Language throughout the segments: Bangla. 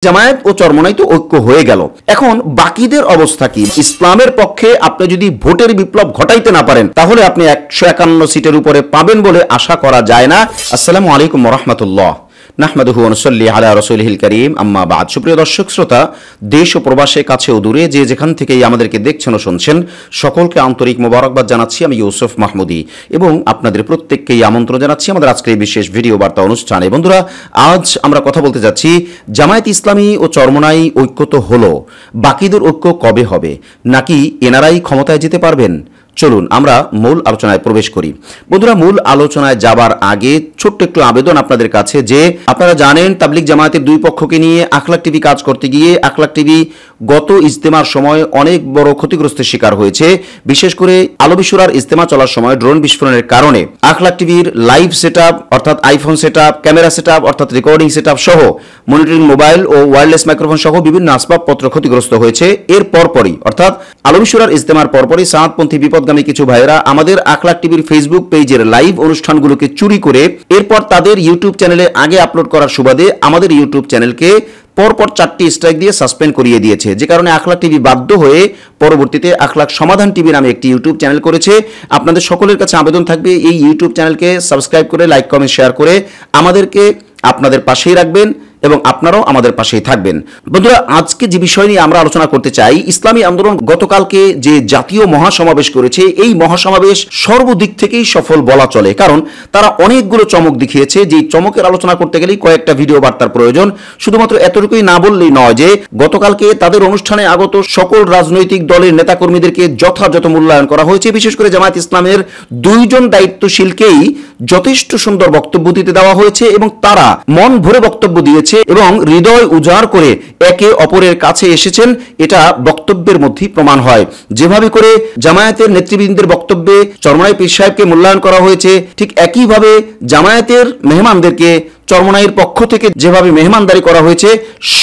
জামায়াত ও চরমোনাই তো ঐক্য হয়ে গেল, এখন বাকিদের অবস্থা কি? ইসলামের পক্ষে আপনি যদি ভোটের বিপ্লব ঘটাইতে না পারেন তাহলে আপনি 151 সিটের উপরে পাবেন বলে আশা করা যায় না। আসসালামু আলাইকুম ওয়া রাহমাতুল্লাহ। নাহমাদুহু ওয়া নুসাল্লি আলা রাসূলিহিল কারীম, আম্মা বাদ। সুপ্রিয় দর্শক শ্রোতা, দেশ ও প্রবাসে কাছে ও দূরে যে যেখান থেকেই আমাদেরকে দেখছেন ও শুনছেন, সকলকে আন্তরিক মোবারকবাদ জানাচ্ছি। আমি ইউসুফ মাহমুদি এবং আপনাদের প্রত্যেককেই আমন্ত্রণ জানাচ্ছি আমাদের আজকের এই বিশেষ ভিডিও বার্তা অনুষ্ঠানে। বন্ধুরা, আজ আমরা কথা বলতে যাচ্ছি জামায়াত ইসলামী ও চরমোনাই ঐক্য তো হলো, বাকিদের ঐক্য কবে হবে, নাকি এনারাই ক্ষমতায় যেতে পারবেন? চলুন আমরা মূল আলোচনায় প্রবেশ করি। বন্ধুরা, মূল আলোচনায় যাবার আগে ছোট্ট একটু আবেদন আপনাদের কাছে যে আপনারা জানেন তাবলিগ জামায়াতের দুই পক্ষকে নিয়ে আখলাক টিভি কাজ করতে গিয়ে আখলাক টিভি গত ইজতেমার সময় অনেক বড় ক্ষতিগ্রস্তের শিকার হয়েছে। বিশেষ করে আলবিশুরার ইজতেমা চলার সময় ড্রোন বিস্ফোরণের কারণে আখলাক টিভির লাইভ সেটআপ অর্থাৎ আইফোন সেটআপ, ক্যামেরা সেটআপ অর্থাৎ রেকর্ডিং সেটআপ সহ মনিটরিং মোবাইল ও ওয়্যারলেস মাইক্রোফোন সহ বিভিন্ন আসবাবপত্র ক্ষতিগ্রস্ত হয়েছে। এর পরপরই অর্থাৎ আলবিশুরার ইজতেমার পরপরই সাতপন্থী বিপদগামী কিছু ভাইয়েরা আমাদের আখলাক টিভির ফেসবুক পেজের লাইভ অনুষ্ঠানগুলোকে চুরি করে এরপর তাদের ইউটিউব চ্যানেলে আগে আপলোড করার সুবাদে আমাদের ইউটিউব চ্যানেলকে পরপর 4টি স্ট্রাইক দিয়ে সাসপেন্ড করিয়ে দিয়েছে, যে কারণে আখলাক টিভি বাধ্য হয়ে পরবর্তীতে আখলাক সমাধান টিভি নামে একটি ইউটিউব চ্যানেল করেছে। আপনাদের সকলের কাছে আবেদন থাকবে এই ইউটিউব চ্যানেলকে সাবস্ক্রাইব করে লাইক কমেন্ট শেয়ার করে আমাদেরকে আপনাদের পাশেই রাখবেন এবং আপনারাও আমাদের পাশেই থাকবেন। বন্ধুরা, আজকে যে বিষয় নিয়ে আমরা আলোচনা করতে চাই, ইসলামী আন্দোলন গতকালকে যে জাতীয় মহাসমাবেশ করেছে, এই মহাসমাবেশ সর্বদিক থেকেই সফল বলা চলে, কারণ তারা অনেকগুলো চমক দেখিয়েছে। যেই চমকের আলোচনা করতে গেলেই কয়েকটা ভিডিও বার্তার প্রয়োজন। শুধুমাত্র এতটুকুই না বললেই নয় যে গতকালকে তাদের অনুষ্ঠানে আগত সকল রাজনৈতিক দলের নেতাকর্মীদেরকে যথাযথ মূল্যায়ন করা হয়েছে। বিশেষ করে জামায়াত ইসলামের 2 জন দায়িত্বশীলকেই যথেষ্ট সুন্দর বক্তব্য দিতে দেওয়া হয়েছে এবং তারা মন ভরে বক্তব্য দিয়েছে এবং হৃদয় উজাড় করে একে অপরের কাছে এসেছেন। এটা বক্তব্যের মধ্যেই প্রমাণ হয়। যেভাবে করে জামায়াতের নেতৃবৃন্দের বক্তব্যে চরমোনাই পীর সাহেবকে মূল্যায়ন করা হয়েছে, ঠিক একইভাবে জামায়াতের মেহমানদেরকে চরমোনাইয়ের পক্ষ থেকে যেভাবে মেহমানদারি করা হয়েছে,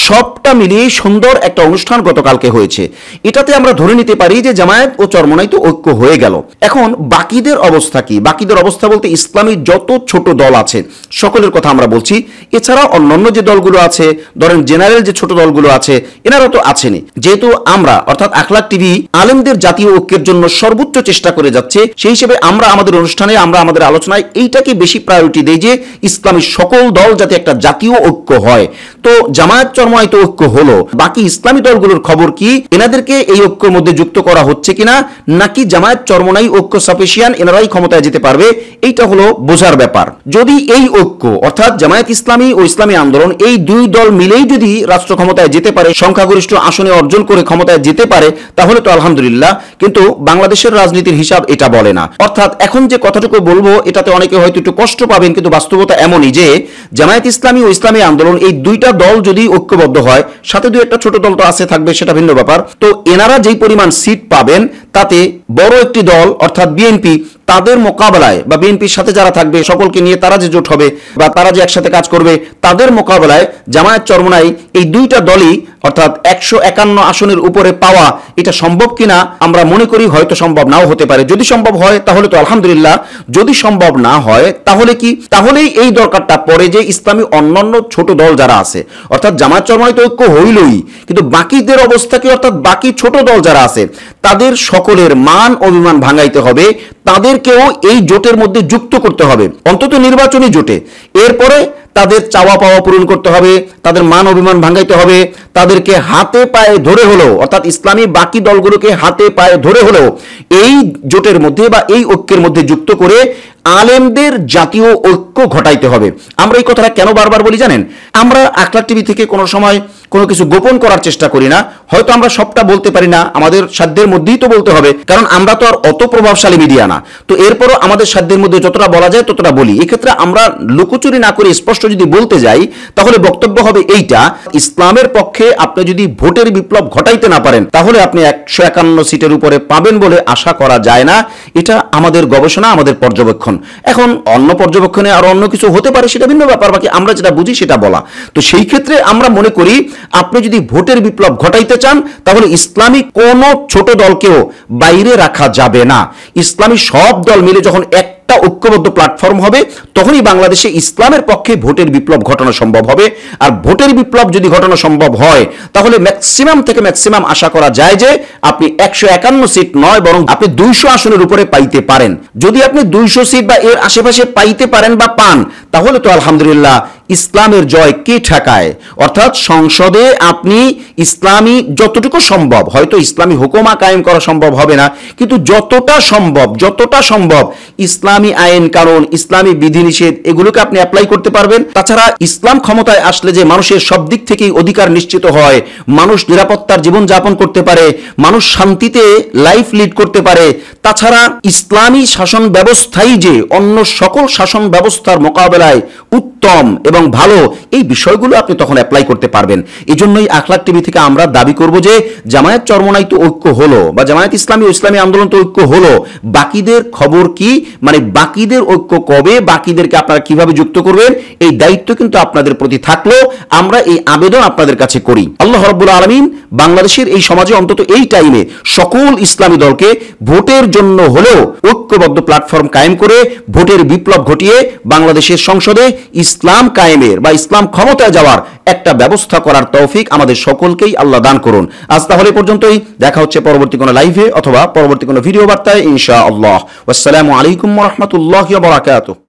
সবটা মিলিয়ে সুন্দর একটা অনুষ্ঠান গতকালকে হয়েছে। এটাতে আমরা ধরে নিতে পারি যে জামায়াত ও চরমোনাই তো ঐক্য হয়ে গেল। এখন বাকিদের অবস্থা কি? বাকিদের অবস্থা বলতে ইসলামী যত ছোট দল আছে সকলের কথা আমরা বলছি। এছাড়া অন্যান্য যে দলগুলো আছে, ধরেন জেনারেল যে ছোট দলগুলো আছে, এনারা তো আছেনই। যেহেতু আমরা অর্থাৎ আখলাক টিভি আলেমদের জাতীয় ঐক্যের জন্য সর্বোচ্চ চেষ্টা করে যাচ্ছে, সেই হিসেবে আমরা আমাদের অনুষ্ঠানে, আমরা আমাদের আলোচনায় এইটাকে বেশি প্রায়োরিটি দেই যে ইসলামী সকল দল যাতে একটা জাতীয় ঐক্য হয়। তো জামায়াত চরমোনাই তো ঐক্য হলো, বাকি ইসলামী দলগুলোর খবর কি? এনাদেরকে এই ঐক্যের মধ্যে যুক্ত করা হচ্ছে কিনা, নাকি জামায়াত চরমোনাই ঐক্য সাফিসিয়েন্ট, এনারাই ক্ষমতায় যেতে পারবে? এইটা হলো বোঝার ব্যাপার। যদি এই ঐক্য অর্থাৎ জামায়াত ইসলামী ও ইসলামী আন্দোলন এই 2 দল মিলেই যদি রাষ্ট্র ক্ষমতায় যেতে পারে, সংখ্যাগরিষ্ঠ আসনে অর্জন করে ক্ষমতায় যেতে পারে, তাহলে তো আলহামদুলিল্লাহ। কিন্তু বাংলাদেশের রাজনীতির হিসাব এটা বলে না। অর্থাৎ এখন যে কথাটুকু বলবো এটাতে অনেকে হয়তো একটু কষ্ট পাবেন, কিন্তু বাস্তবতা এমনই যে জামায়াত ইসলামী ও ইসলামী আন্দোলন এই 2টা দল যদি ঐক্যবদ্ধ হয়, সাথে 2-1টা ছোট দল তো আছে থাকবে, সেটা ভিন্ন ব্যাপার। তো এনারা যেই পরিমাণ সিট পাবেন, তাতে বড় একটি দল অর্থাৎ বিএনপি, তাদের মোকাবেলায় বা বিএনপির সাথে যারা থাকবে সকলকে নিয়ে তারা যে জোট হবে বা তারা যে একসাথে কাজ করবে, তাদের মোকাবেলায় জামায়াত চরমোনাই এই 2টা দলই অর্থাৎ 151 আসনের উপরে পাওয়া, এটা সম্ভব কিনা আমরা মনে করি হয়তো সম্ভব নাও হতে পারে। যদি সম্ভব হয় তাহলে তো আলহামদুলিল্লাহ, যদি সম্ভব না হয় তাহলে কি? তাহলেই এই দরকারটা পড়ে যে ইসলামী অন্যান্য ছোট দল যারা আছে, অর্থাৎ জামায়াত চরমোনাই তো ঐক্য হইলই, কিন্তু বাকিদের অবস্থা কি? অর্থাৎ বাকি ছোট দল যারা আছে তাদের সকলের মান অভিমান ভাঙাইতে হবে, তাদেরকেও এই জোটের মধ্যে যুক্ত করতে হবে, অন্তত নির্বাচনী জোটে। এরপরে তাদের চাওয়া পাওয়া পূরণ করতে হবে, তাদের মান অভিমান ভাঙাইতে হবে, তাদেরকে হাতে পায়ে ধরে হলেও অর্থাৎ ইসলামী বাকি দলগুলোকে হাতে পায়ে ধরে হলেও এই জোটের মধ্যে বা এই ঐক্যের মধ্যে যুক্ত করে আলেমদের জাতীয় ঐক্য ঘটাইতে হবে। আমরা এই কথাটা কেন বারবার বলি জানেন? আমরা আখলাক টিভি থেকে কোনো সময় কোনো কিছু গোপন করার চেষ্টা করি না। হয়তো আমরা সবটা বলতে পারি না, আমাদের সাধ্যের মধ্যেই তো বলতে হবে, কারণ আমরা তো আর অত প্রভাবশালী মিডিয়া না। তো এরপরও আমাদের সাধ্যের মধ্যে যতটা বলা যায় ততটা বলি। এক্ষেত্রে আমরা লুকোচুরি না করে স্পষ্ট যদি বলতে যাই, তাহলে বক্তব্য হবে এইটা: ইসলামের পক্ষে আপনি যদি ভোটের বিপ্লব ঘটাইতে না পারেন তাহলে আপনি 151 সিটের উপরে পাবেন বলে আশা করা যায় না। এটা আমাদের গবেষণা, আমাদের পর্যবেক্ষণ। এখন অন্য পর্যবেক্ষণে আর অন্য কিছু হতে পারে, সেটা ভিন্ন ব্যাপার। বাকি আমরা যেটা বুঝি সেটা বলা। তো সেই ক্ষেত্রে আমরা মনে করি আপনি যদি ভোটের বিপ্লব ঘটাইতে চান তাহলে ইসলামী কোনো ছোট দলকেও বাইরে রাখা যাবে না। ইসলামী সব দল মিলে যখন এক একটা ঐক্যবদ্ধ প্ল্যাটফর্ম হবে, তখনই বাংলাদেশে ইসলামের পক্ষে ভোটের বিপ্লব ঘটানো সম্ভব হবে। আর ভোটের বিপ্লব যদি ঘটানো সম্ভব হয়, তাহলে ম্যাক্সিমাম থেকে ম্যাক্সিমাম আশা করা যায় যে আপনি 151 সিট নয়, বরং আপনি 200 আসনের উপরে পাইতে পারেন। যদি আপনি 200 সিট বা এর আশেপাশে পাইতে পারেন বা পান, তাহলে তো আলহামদুলিল্লাহ, ইসলামের জয় কে ঠেকায়। অর্থাৎ সংসদে আপনি ইসলামী যতটুকু সম্ভব, হয়তো ইসলামী হুকুমা কায়েম করা সম্ভব হবে না, কিন্তু যতটা সম্ভব ইসলামী আইন কানুন, ইসলামী বিধিনিষেধ এগুলোকে আপনি অ্যাপ্লাই করতে পারবেন। তাছাড়া ইসলাম ক্ষমতায় আসলে যে মানুষের সব দিক থেকেই অধিকার নিশ্চিত হয়, মানুষ নিরাপত্তার জীবন যাপন করতে পারে, মানুষ শান্তিতে লাইফ লিড করতে পারে, তাছাড়া ইসলামী শাসন ব্যবস্থাই যে অন্য সকল শাসন ব্যবস্থার মোকাবেলায় উত্তম এবং ভালো, এই বিষয়গুলো আপনি তখন অ্যাপ্লাই করতে পারবেন। এই জন্যই আখলাক টিভি থেকে আমরা দাবি করব যে জামায়াত চরমোনাই তো ঐক্য হলো, বা জামায়াত ইসলামী ও ইসলামী আন্দোলন তো ঐক্য হলো, বাকিদের খবর কি, মানে বাকিদের ঐক্য কবে, বাকিদেরকে আপনারা কিভাবে যুক্ত করবেন, এই দায়িত্ব কিন্তু আপনাদের প্রতি থাকলো। আমরা এই আবেদন আপনাদের কাছে করি। আল্লাহ রাব্বুল আলামিন বাংলাদেশের এই সমাজে অন্তত এই টাইমে সকল ইসলামী দলকে ভোটের জন্য হলেও ঐক্যবদ্ধ প্ল্যাটফর্ম কায়েম করে ভোটের বিপ্লব ঘটিয়ে বাংলাদেশের সংসদে ইসলাম কায়েমের বা ইসলাম ক্ষমতায় যাওয়ার একটা ব্যবস্থা করার তৌফিক আমাদের সকলকেই আল্লাহ দান করুন। আজ তাহলে পর্যন্তই, দেখা হচ্ছে পরবর্তী কোনো লাইভে অথবা পরবর্তী কোনো ভিডিও বার্তায় ইনশাআল্লাহ। আসসালামু আলাইকুম ওয়া রাহমাতুল্লাহি ওয়া বারাকাতুহু।